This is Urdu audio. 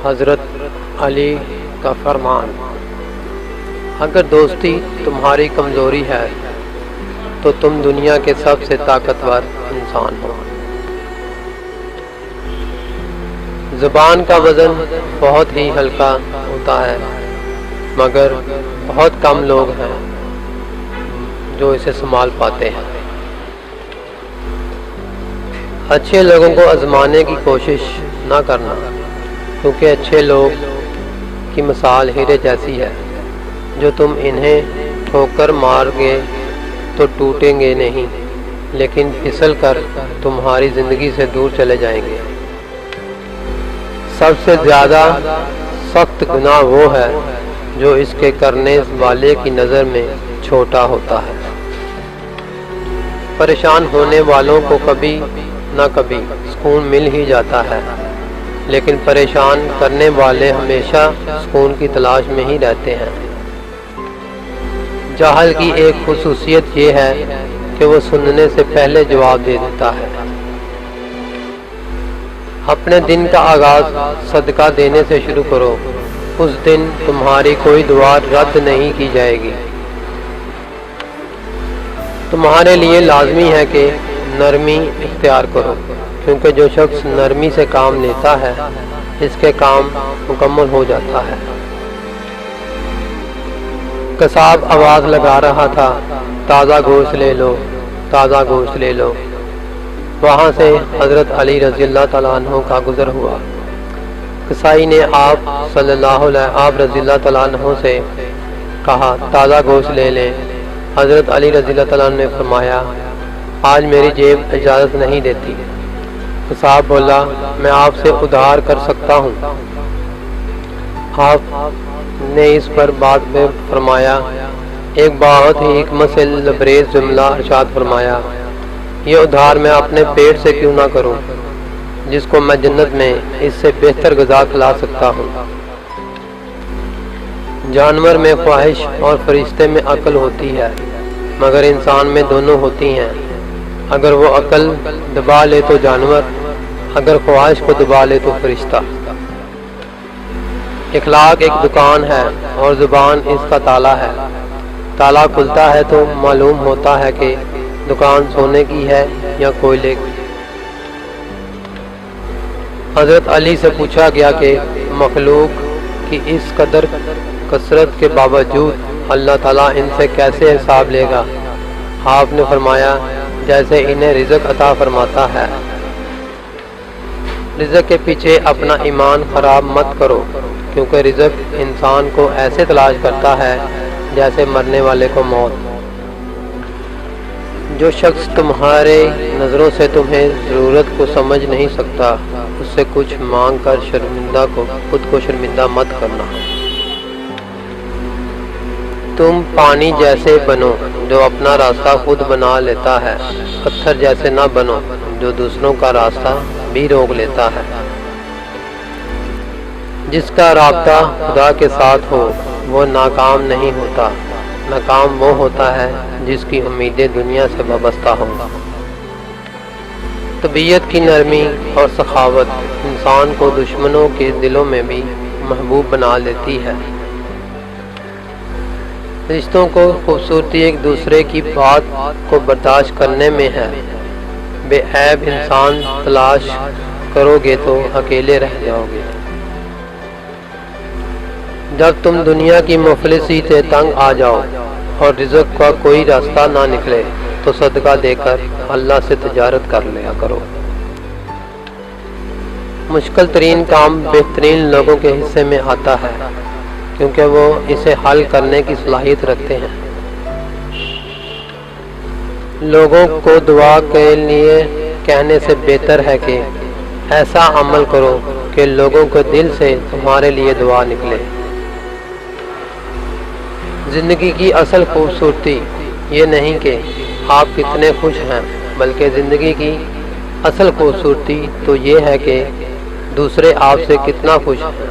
حضرت علی کا فرمان: اگر دوستی تمہاری کمزوری ہے تو تم دنیا کے سب سے طاقتور انسان ہو۔ زبان کا وزن بہت ہی ہلکا ہوتا ہے، مگر بہت کم لوگ ہیں جو اسے سنبھال پاتے ہیں۔ اچھے لوگوں کو آزمانے کی کوشش نہ کرنا، کیونکہ اچھے لوگ کی مثال ہیرے جیسی ہے، جو تم انہیں ٹھوکر مار گے تو ٹوٹیں گے نہیں، لیکن پھسل کر تمہاری زندگی سے دور چلے جائیں گے۔ سب سے زیادہ سخت گناہ وہ ہے جو اس کے کرنے والے کی نظر میں چھوٹا ہوتا ہے۔ پریشان ہونے والوں کو کبھی نہ کبھی سکون مل ہی جاتا ہے، لیکن پریشان کرنے والے ہمیشہ سکون کی تلاش میں ہی رہتے ہیں۔ جاہل کی ایک خصوصیت یہ ہے کہ وہ سننے سے پہلے جواب دے دیتا ہے۔ اپنے دن کا آغاز صدقہ دینے سے شروع کرو، اس دن تمہاری کوئی دعا رد نہیں کی جائے گی۔ تمہارے لیے لازمی ہے کہ نرمی اختیار کرو، کیونکہ جو شخص نرمی سے کام لیتا ہے اس کے کام مکمل ہو جاتا ہے۔ قصاب آواز لگا رہا تھا، تازہ گوشت لے لو، تازہ گوشت لے لو۔ وہاں سے حضرت علی رضی اللہ تعالیٰ عنہ کا گزر ہوا۔ قصائی نے آپ رضی اللہ تعالیٰ عنہ سے کہا، تازہ گوشت لے لیں۔ حضرت علی رضی اللہ تعالیٰ عنہ نے فرمایا، آج میری جیب اجازت نہیں دیتی۔ قصاب بولا، میں آپ سے ادھار کر سکتا ہوں۔ آپ نے اس پر بعد میں فرمایا، ایک بہت ہی حکمت سے لبریز جملہ ارشاد فرمایا، یہ ادھار میں اپنے پیٹ سے کیوں نہ کروں، جس کو میں جنت میں اس سے بہتر غذا کھلا سکتا ہوں۔ جانور میں خواہش اور فرشتے میں عقل ہوتی ہے، مگر انسان میں دونوں ہوتی ہیں۔ اگر وہ عقل دبا لے تو جانور، اگر خواہش کو دبا لے تو فرشتہ۔ اخلاق ایک دکان ہے اور زبان اس کا تالا ہے۔ تالا کھلتا ہے تو معلوم ہوتا ہے کہ دکان سونے کی ہے یا کوئلے کی۔ حضرت علی سے پوچھا گیا کہ مخلوق کی اس قدر کثرت کے باوجود اللہ تعالیٰ ان سے کیسے حساب لے گا؟ آپ نے فرمایا، جیسے انہیں رزق عطا فرماتا ہے۔ رزق کے پیچھے اپنا ایمان خراب مت کرو، کیونکہ رزق انسان کو ایسے تلاش کرتا ہے جیسے مرنے والے کو موت۔ جو شخص تمہارے نظروں سے تمہیں ضرورت کو سمجھ نہیں سکتا، اس سے کچھ مانگ کر خود کو شرمندہ مت کرنا۔ تم پانی جیسے بنو جو اپنا راستہ خود بنا لیتا ہے، پتھر جیسے نہ بنو جو دوسروں کا راستہ بھی روک لیتا ہے۔ جس کا رابطہ خدا کے ساتھ ہو وہ ناکام نہیں ہوتا، ناکام وہ ہوتا ہے جس کی امیدیں دنیا سے وابستہ ہوں۔ طبیعت کی نرمی اور سخاوت انسان کو دشمنوں کے دلوں میں بھی محبوب بنا لیتی ہے۔ رشتوں کو خوبصورتی ایک دوسرے کی بات کو برداشت کرنے میں ہے۔ بے عیب انسان تلاش کرو گے تو اکیلے رہ جاؤ گے۔ جب تم دنیا کی مفلسی سے تنگ آ جاؤ اور رزق کا کوئی راستہ نہ نکلے تو صدقہ دے کر اللہ سے تجارت کر لیا کرو۔ مشکل ترین کام بہترین لوگوں کے حصے میں آتا ہے، کیونکہ وہ اسے حل کرنے کی صلاحیت رکھتے ہیں۔ لوگوں کو دعا کے لیے کہنے سے بہتر ہے کہ ایسا عمل کرو کہ لوگوں کے دل سے تمہارے لیے دعا نکلے۔ زندگی کی اصل خوبصورتی یہ نہیں کہ آپ کتنے خوش ہیں، بلکہ زندگی کی اصل خوبصورتی تو یہ ہے کہ دوسرے آپ سے کتنا خوش ہیں۔